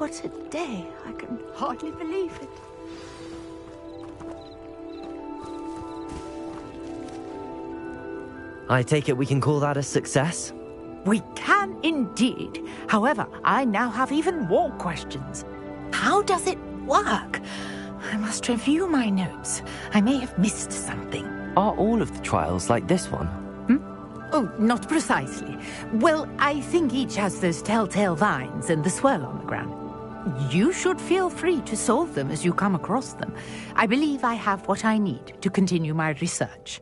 what a day. I can hardly believe it. I take it we can call that a success? We can indeed. However, I now have even more questions. How does it work? I must review my notes. I may have missed something. Are all of the trials like this one? Oh, not precisely. Well, I think each has those telltale vines and the swirl on the ground. You should feel free to solve them as you come across them. I believe I have what I need to continue my research.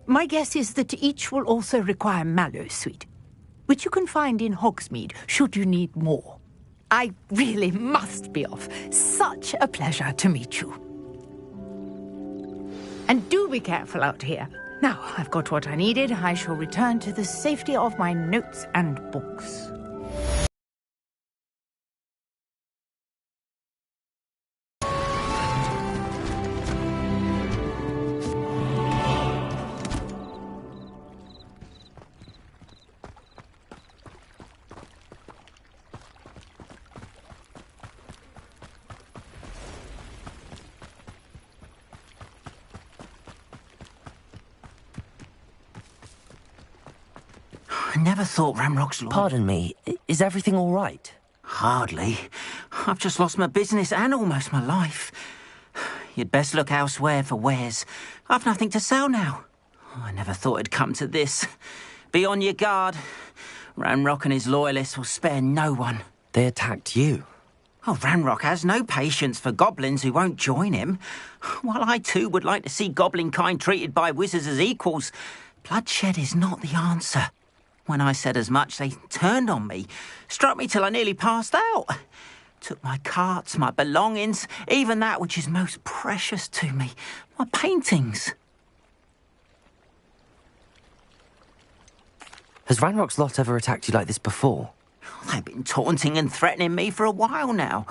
My guess is that each will also require mallow sweet, which you can find in Hogsmeade should you need more. I really must be off. Such a pleasure to meet you. And do be careful out here. Now, I've got what I needed. I shall return to the safety of my notes and books. I never thought Ramrock's law... Pardon me, is everything all right? Hardly. I've just lost my business and almost my life. You'd best look elsewhere for wares. I've nothing to sell now. I never thought it'd come to this. Be on your guard. Ramrock and his loyalists will spare no one. They attacked you? Oh, Ramrock has no patience for goblins who won't join him. While I too would like to see goblin kind treated by wizards as equals, bloodshed is not the answer. When I said as much, they turned on me, struck me till I nearly passed out. Took my carts, my belongings, even that which is most precious to me, my paintings. Has Ranrock's lot ever attacked you like this before? They've been taunting and threatening me for a while now,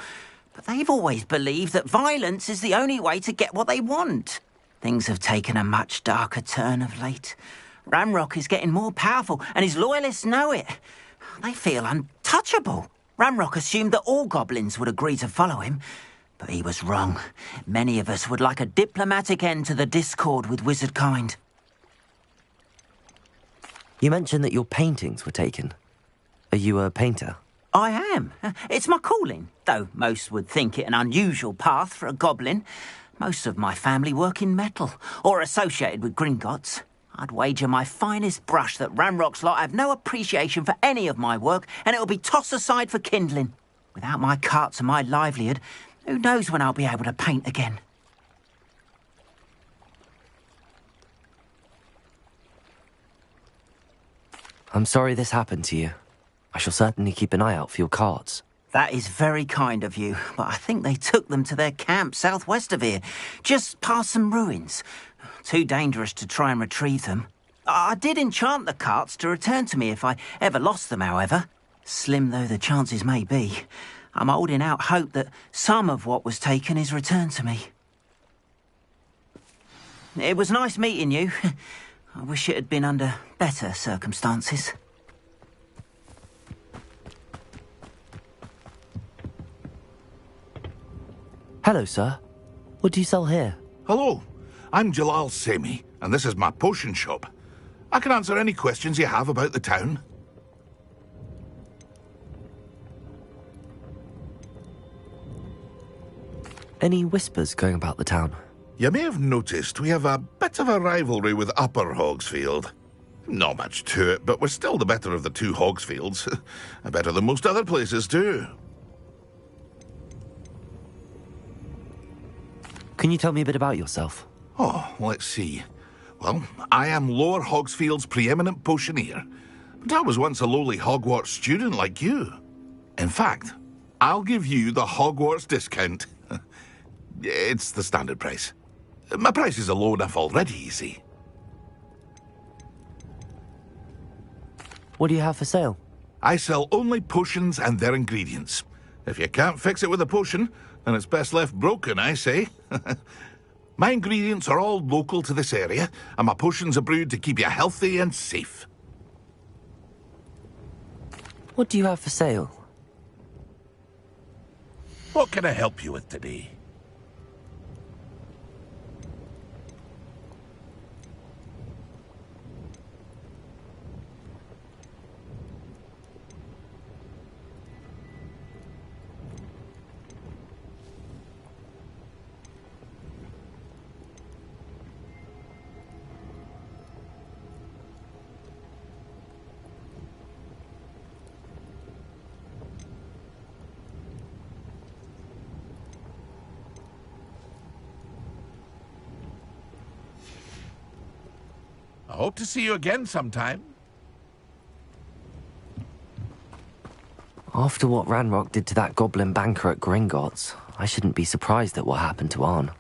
but they've always believed that violence is the only way to get what they want. Things have taken a much darker turn of late. Ramrock is getting more powerful, and his loyalists know it. They feel untouchable. Ramrock assumed that all goblins would agree to follow him, but he was wrong. Many of us would like a diplomatic end to the discord with wizard kind. You mentioned that your paintings were taken. Are you a painter? I am. It's my calling, though most would think it an unusual path for a goblin. Most of my family work in metal, or associated with Gringotts. I'd wager my finest brush that Ramrock's lot have no appreciation for any of my work, and it'll be tossed aside for kindling. Without my carts and my livelihood, who knows when I'll be able to paint again? I'm sorry this happened to you. I shall certainly keep an eye out for your carts. That is very kind of you, but I think they took them to their camp southwest of here, just past some ruins. Too dangerous to try and retrieve them. I did enchant the carts to return to me if I ever lost them, however. Slim though the chances may be, I'm holding out hope that some of what was taken is returned to me. It was nice meeting you. I wish it had been under better circumstances. Hello, sir. What do you sell here? Hello, I'm Jalal Semi, and this is my potion shop. I can answer any questions you have about the town. Any whispers going about the town? You may have noticed we have a bit of a rivalry with Upper Hogsfield. Not much to it, but we're still the better of the two Hogsfields. Better than most other places, too. Can you tell me a bit about yourself? Oh, let's see. Well, I am Lower Hogsfield's preeminent potioneer, but I was once a lowly Hogwarts student like you. In fact, I'll give you the Hogwarts discount. It's the standard price. My prices are low enough already, you see. What do you have for sale? I sell only potions and their ingredients. If you can't fix it with a potion, then it's best left broken, I say. My ingredients are all local to this area, and my potions are brewed to keep you healthy and safe. What do you have for sale? What can I help you with today? I hope to see you again sometime. After what Ranrock did to that goblin banker at Gringotts, I shouldn't be surprised at what happened to Arn.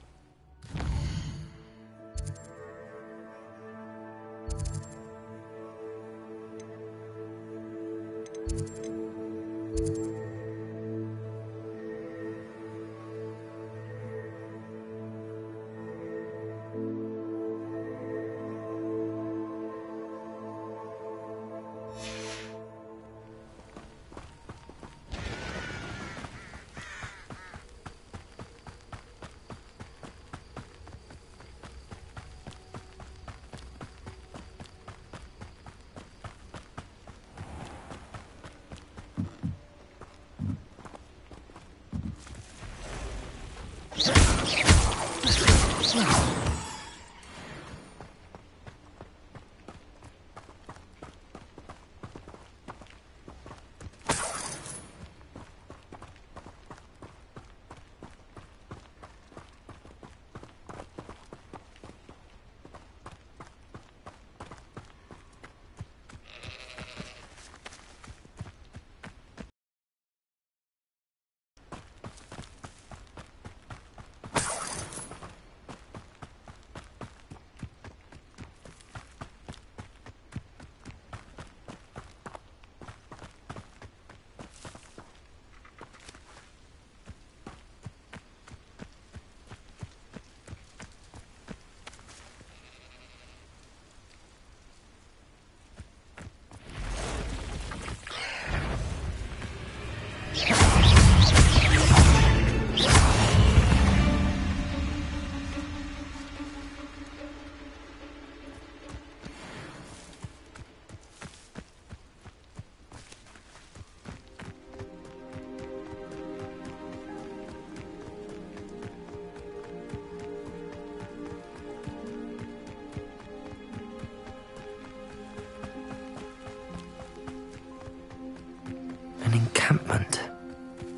An encampment.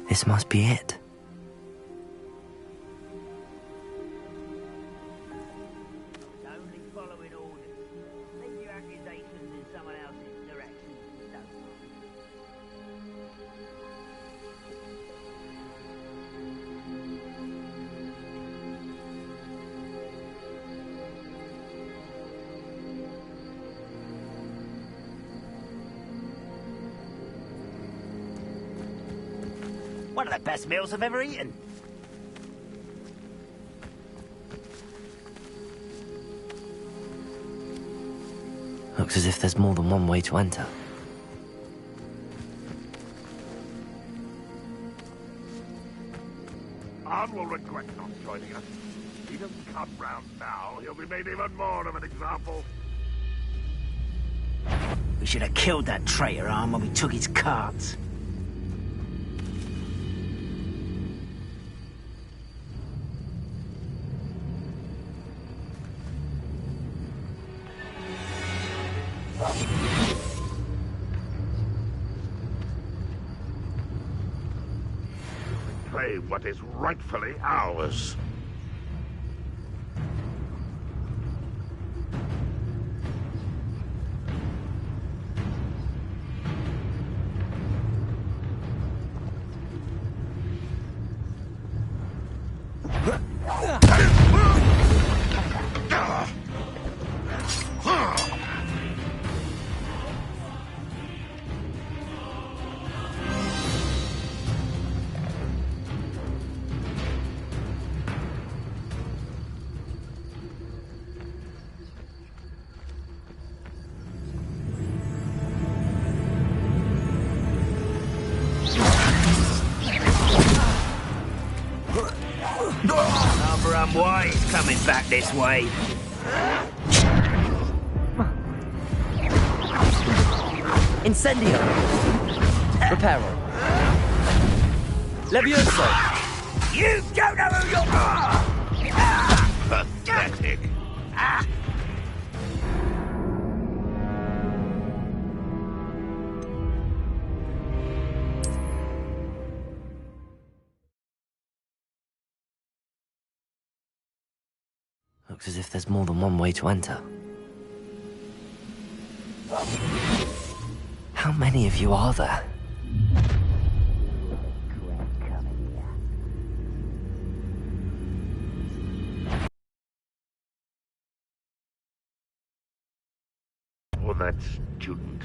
This must be it. Only following orders. Leave your accusations in someone else's direction. Don't One of the best meals I've ever eaten. Looks as if there's more than one way to enter. Arn will regret not joining us. If he doesn't come round now, he'll be made even more of an example. We should have killed that traitor, Arn, when we took his carts. Claim what is rightfully ours. Another unwise coming back this way. Incendio! Reparo! Levioso! You don't know who you are! Pathetic. Looks as if there's more than one way to enter. How many of you are there? Oh, that student.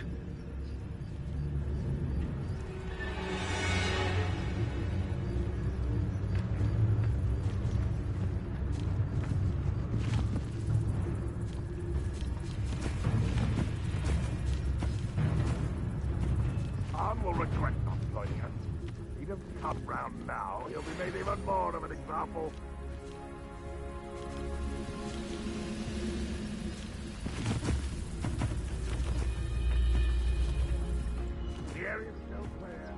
Kiyaan will regret not joining us. He doesn't come round now, he'll be made even more of an example. The area's still clear.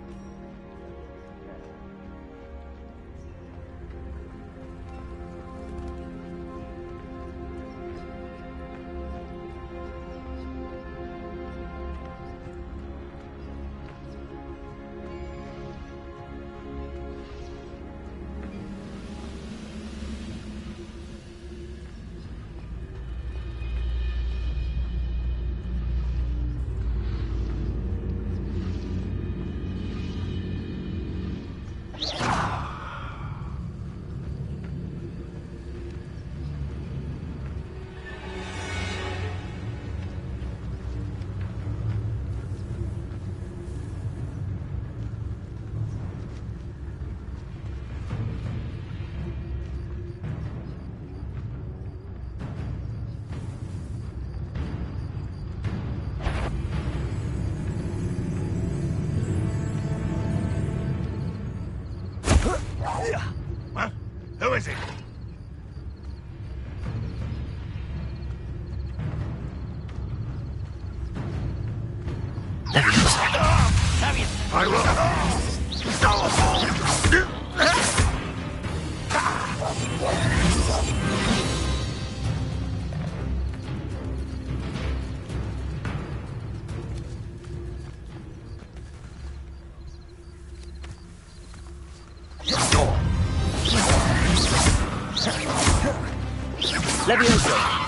Huh? Who is it? I Levioso!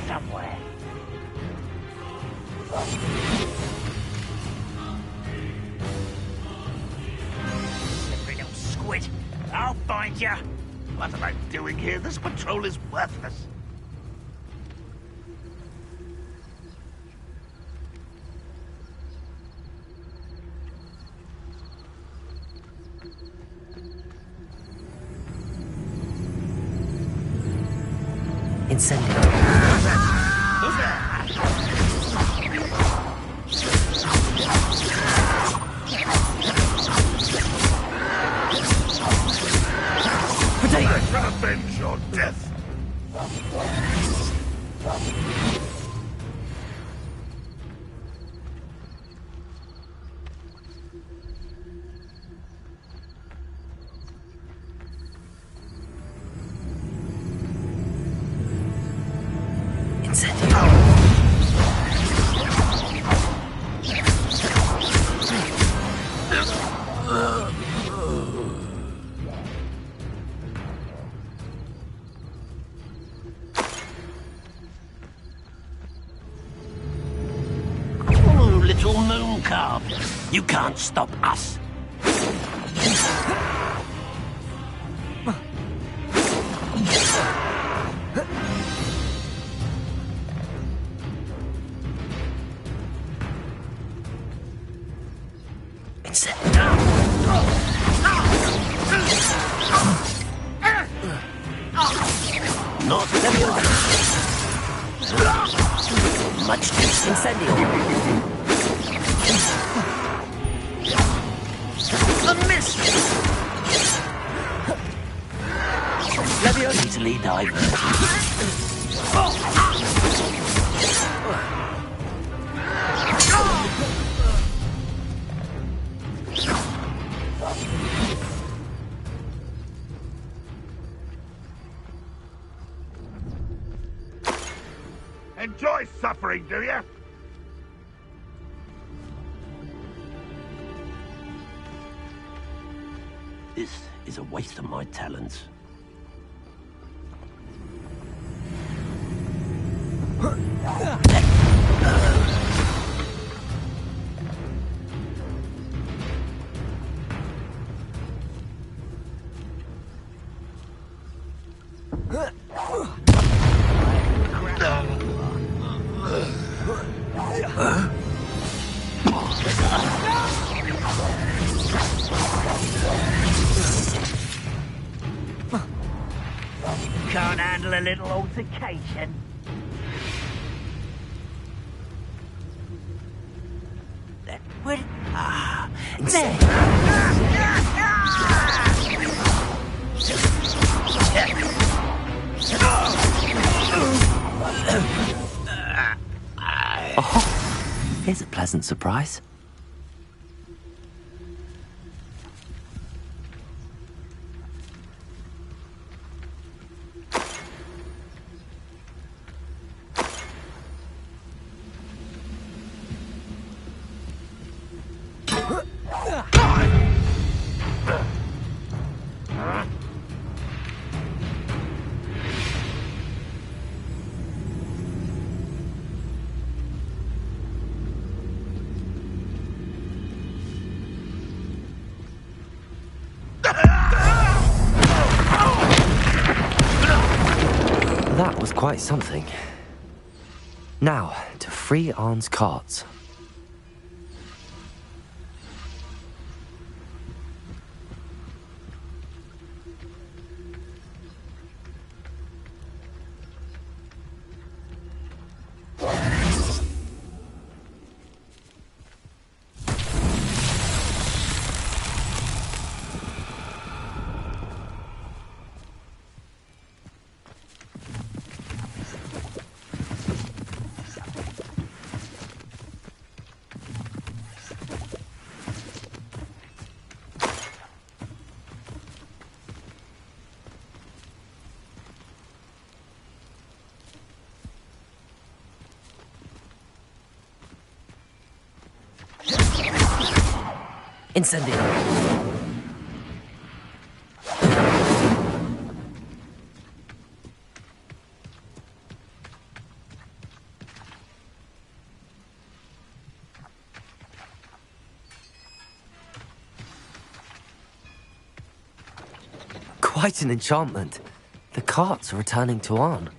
Somewhere. Slippery little squid. I'll find you. What am I doing here? This patrol is worthless. Incendio! Who's there? Potato! Avenge your death. little moon calf. You can't stop us. Not much incendio. A miss. Levio easily diverted. Enjoy suffering, do you? This is a waste of my talents. Can't handle a little altercation. Where? Ah, there. Oh, here's a pleasant surprise. That was quite something. Now, to free Arn's carts. Incendio. Quite an enchantment. The carts are returning to Arn.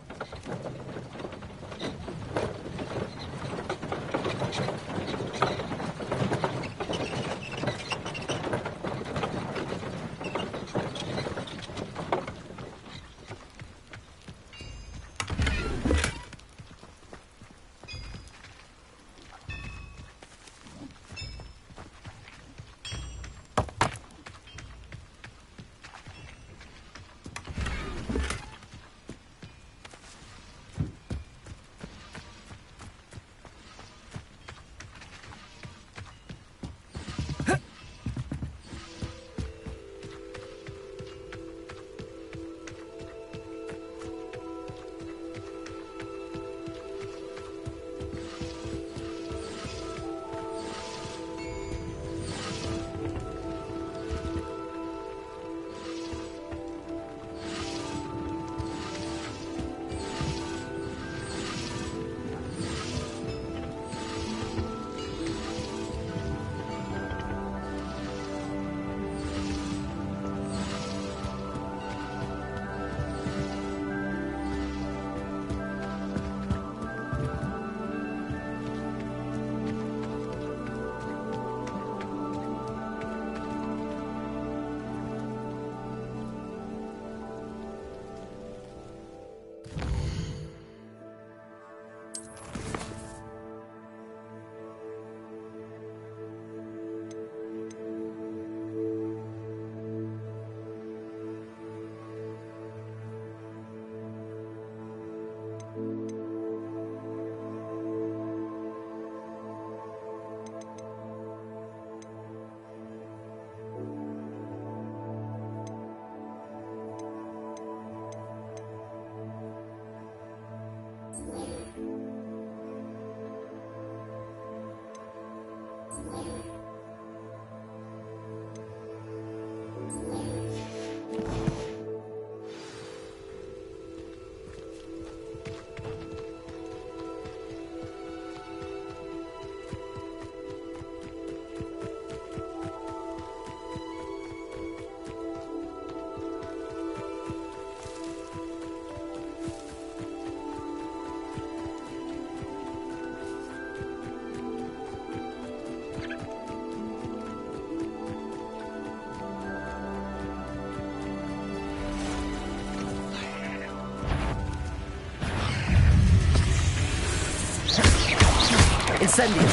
Incendiary!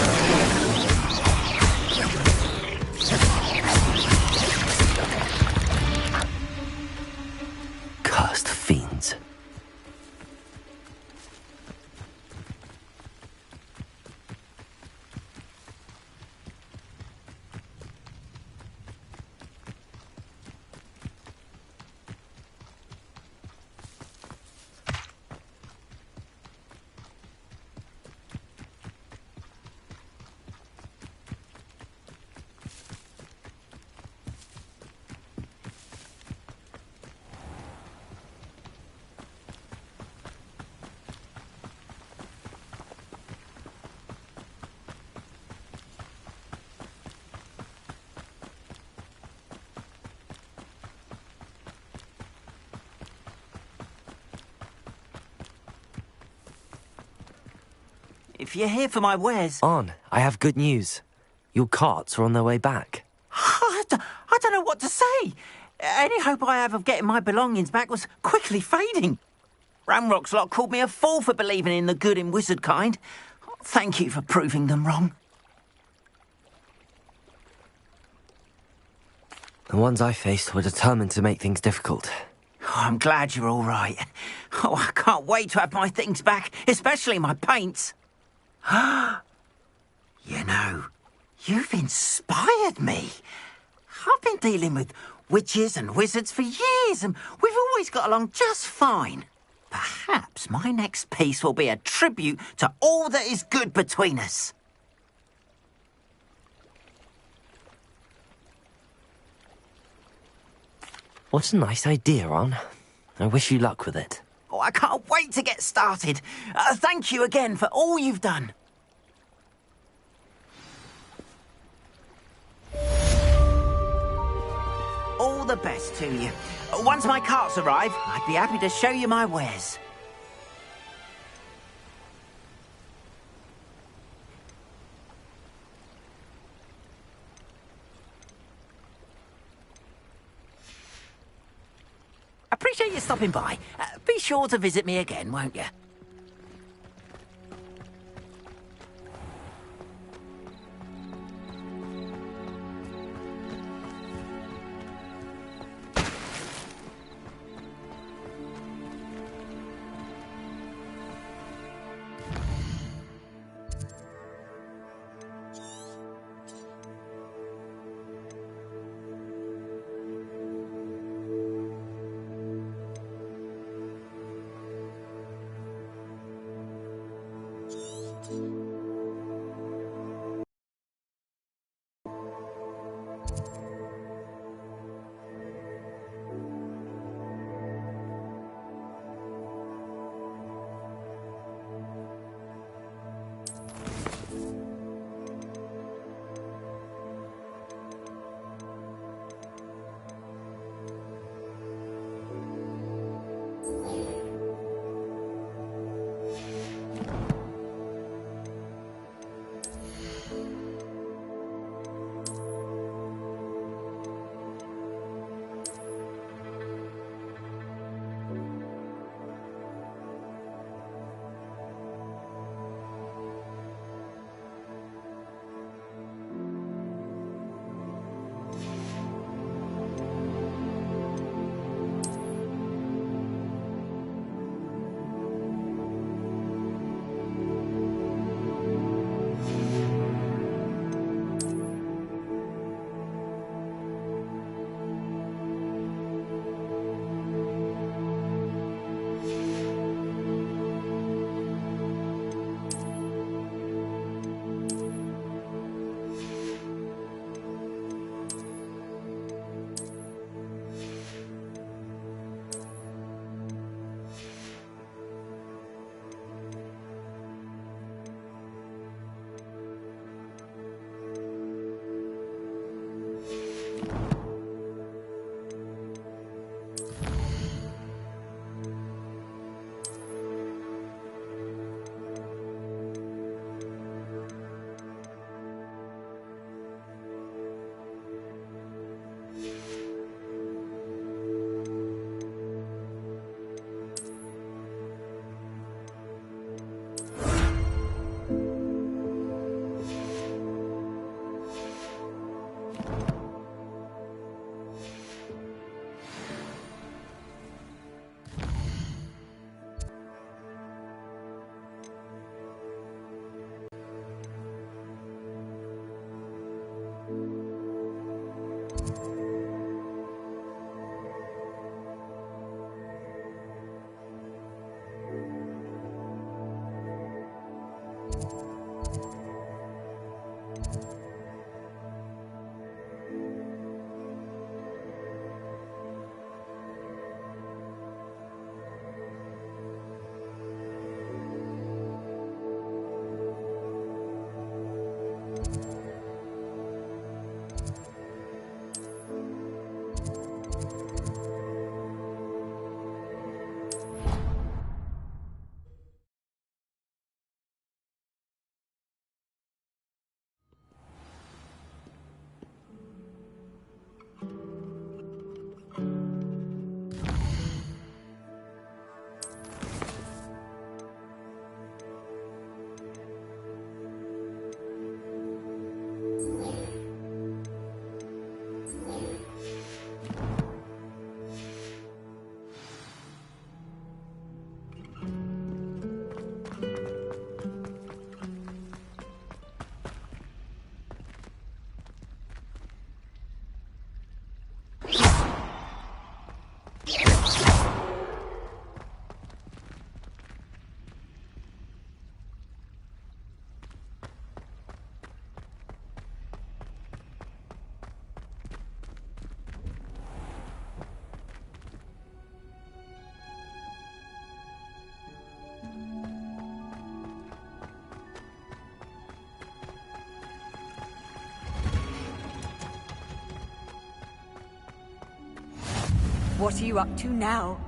Cursed fiends. If you're here for my wares... On, I have good news. Your carts are on their way back. I don't know what to say. Any hope I have of getting my belongings back was quickly fading. Ramrock's lot called me a fool for believing in the good in wizard kind. Thank you for proving them wrong. The ones I faced were determined to make things difficult. Oh, I'm glad you're all right. Oh, I can't wait to have my things back, especially my paints. You know, you've inspired me. I've been dealing with witches and wizards for years, and we've always got along just fine. Perhaps my next piece will be a tribute to all that is good between us. What a nice idea, On. I wish you luck with it. Oh, I can't wait to get started. Thank you again for all you've done. All the best to you. Once my carts arrive, I'd be happy to show you my wares. Appreciate you stopping by. Be sure to visit me again, won't you? What are you up to now?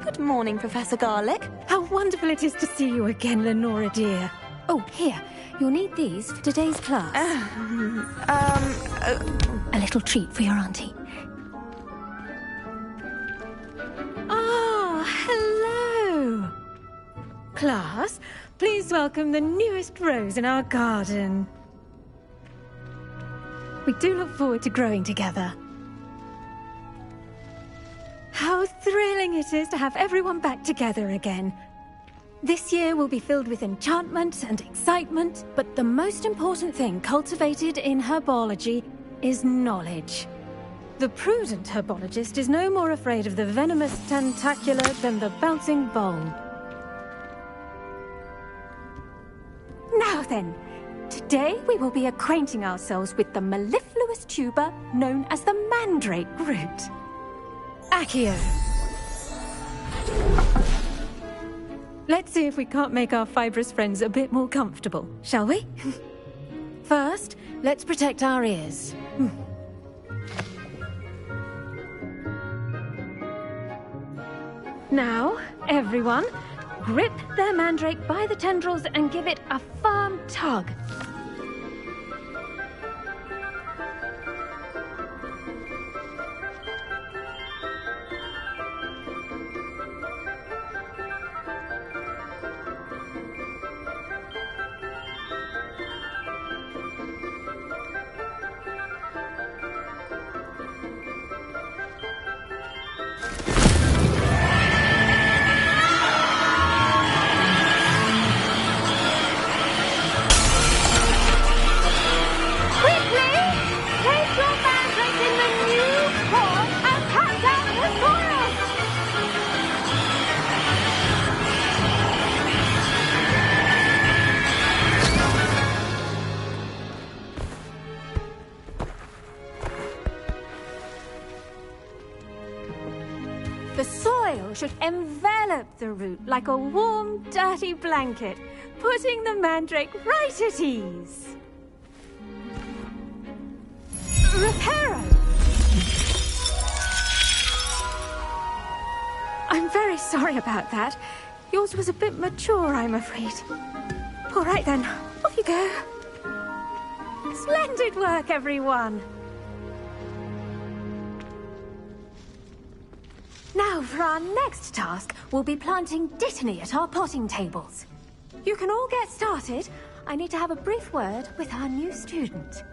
Good morning, Professor Garlick. How wonderful it is to see you again, Lenora dear. Oh, here. You'll need these for today's class. A little treat for your auntie. Ah, hello. Class, please welcome the newest rose in our garden. We do look forward to growing together. How thrilling it is to have everyone back together again. This year will be filled with enchantment and excitement, but the most important thing cultivated in herbology is knowledge. The prudent herbologist is no more afraid of the venomous tentacula than the bouncing bulb. Now then, today we will be acquainting ourselves with the mellifluous tuber known as the mandrake root. Accio. Let's see if we can't make our fibrous friends a bit more comfortable, shall we? First, let's protect our ears. Now, everyone, grip their mandrake by the tendrils and give it a firm tug. The soil should envelop the root like a warm, dirty blanket, putting the mandrake right at ease. Reparo! I'm very sorry about that. Yours was a bit mature, I'm afraid. All right then, off you go. Splendid work, everyone! Now, for our next task, we'll be planting Dittany at our potting tables. You can all get started. I need to have a brief word with our new student.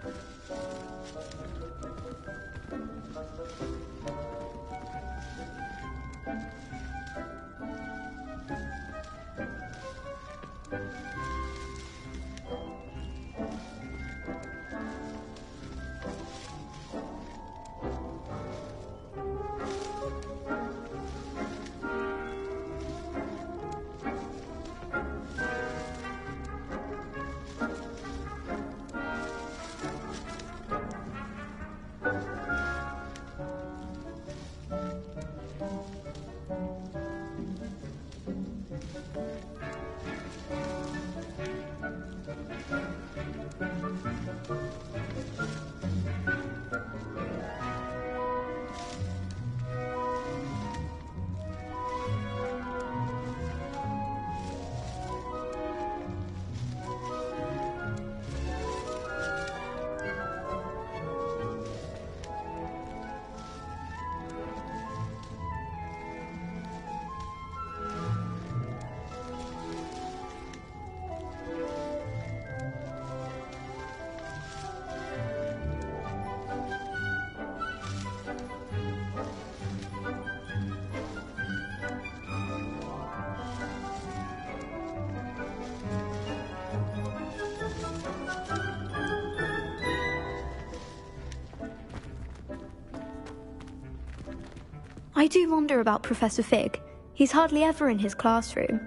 I do wonder about Professor Fig. He's hardly ever in his classroom.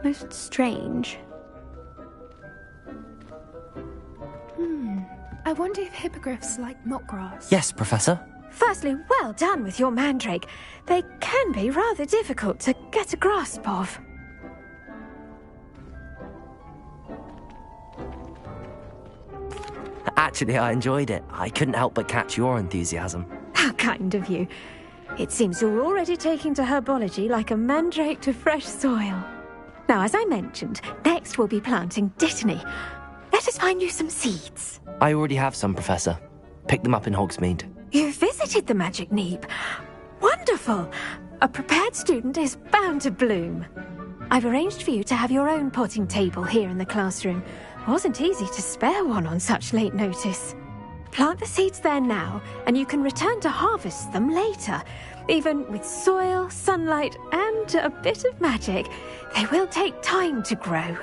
Most strange. I wonder if hippogriffs like knotgrass. Yes, Professor. Firstly, well done with your mandrake. They can be rather difficult to get a grasp of. Actually, I enjoyed it. I couldn't help but catch your enthusiasm. How kind of you. It seems you're already taking to herbology like a mandrake to fresh soil. Now, as I mentioned, next we'll be planting dittany. Let us find you some seeds. I already have some, Professor. Picked them up in Hogsmeade. You visited the Magic Neep. Wonderful! A prepared student is bound to bloom. I've arranged for you to have your own potting table here in the classroom. Wasn't easy to spare one on such late notice. Plant the seeds there now, and you can return to harvest them later. Even with soil, sunlight, and a bit of magic, they will take time to grow.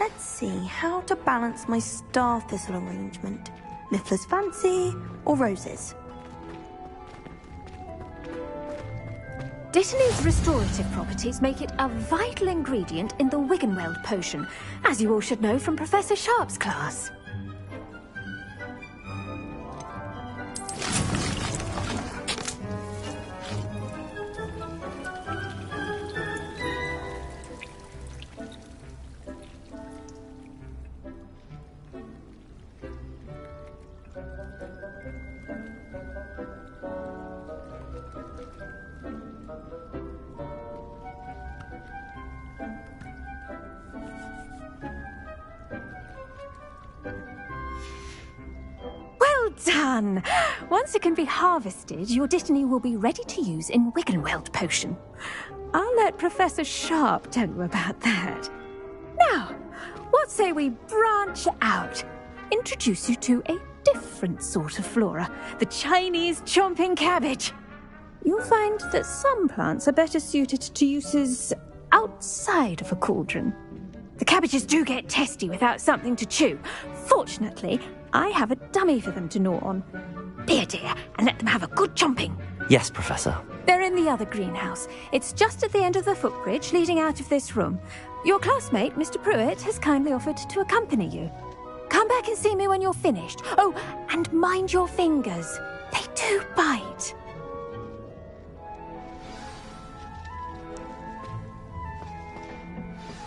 Let's see how to balance my star thistle arrangement. Miffler's Fancy or roses? Dittany's restorative properties make it a vital ingredient in the Wiggenweld potion, as you all should know from Professor Sharp's class. Done! Once it can be harvested, your dittany will be ready to use in Wiggenweld potion. I'll let Professor Sharp tell you about that. Now, what say we branch out? Introduce you to a different sort of flora, the Chinese chomping cabbage. You'll find that some plants are better suited to uses outside of a cauldron. The cabbages do get testy without something to chew. Fortunately, I have a dummy for them to gnaw on. Be a dear and let them have a good chomping. Yes, Professor. They're in the other greenhouse. It's just at the end of the footbridge leading out of this room. Your classmate, Mr. Pruitt, has kindly offered to accompany you. Come back and see me when you're finished. Oh, and mind your fingers. They do bite.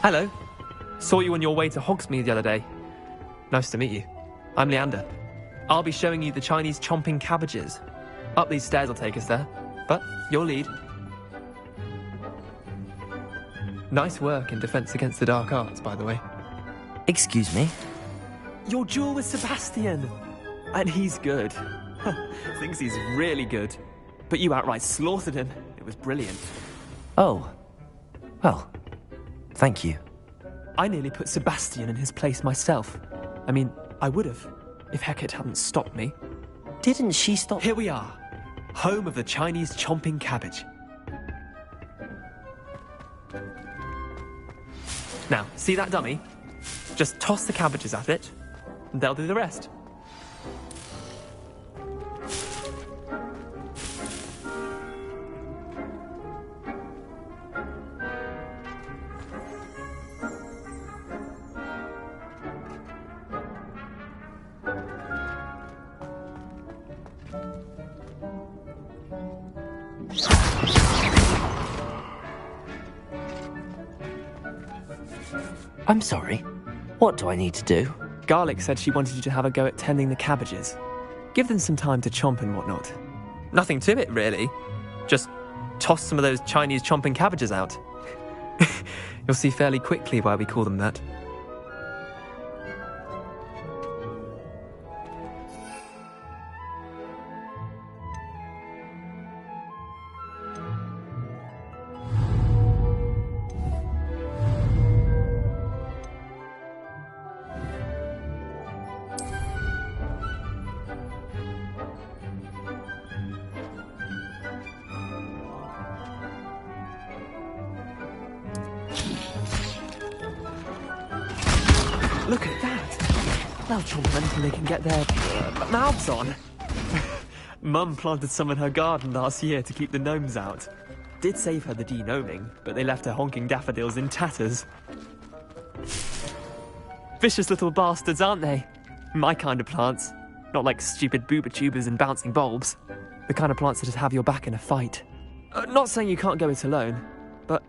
Hello. Saw you on your way to Hogsmeade the other day. Nice to meet you. I'm Leander. I'll be showing you the Chinese chomping cabbages. Up these stairs will take us there, but your lead. Nice work in Defense Against the Dark Arts, by the way. Excuse me? Your duel with Sebastian! And he's good. Thinks he's really good. But you outright slaughtered him. It was brilliant. Oh. Well, thank you. I nearly put Sebastian in his place myself. I mean, I would have, if Hecate hadn't stopped me. Didn't she stop? Here we are, home of the Chinese chomping cabbage. Now, see that dummy? Just toss the cabbages at it, and they'll do the rest. I'm sorry. What do I need to do? Garlic said she wanted you to have a go at tending the cabbages. Give them some time to chomp and whatnot. Nothing to it, really. Just toss some of those Chinese chomping cabbages out. You'll see fairly quickly why we call them that. Look at that! They'll chomp them until they can get their mouths on. Mum planted some in her garden last year to keep the gnomes out. Did save her the de-gnoming, but they left her honking daffodils in tatters. Vicious little bastards, aren't they? My kind of plants. Not like stupid booba tubers and bouncing bulbs. The kind of plants that just have your back in a fight. Not saying you can't go it alone, but,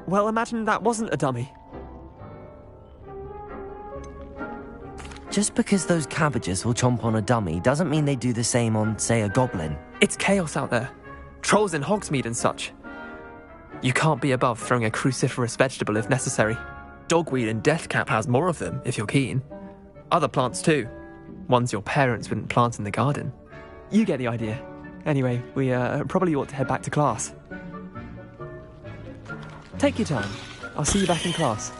well, imagine that wasn't a dummy. Just because those cabbages will chomp on a dummy doesn't mean they do the same on, say, a goblin. It's chaos out there. Trolls in Hogsmeade and such. You can't be above throwing a cruciferous vegetable if necessary. Dogweed and deathcap has more of them, if you're keen. Other plants too. Ones your parents wouldn't plant in the garden. You get the idea. Anyway, we probably ought to head back to class. Take your time. I'll see you back in class.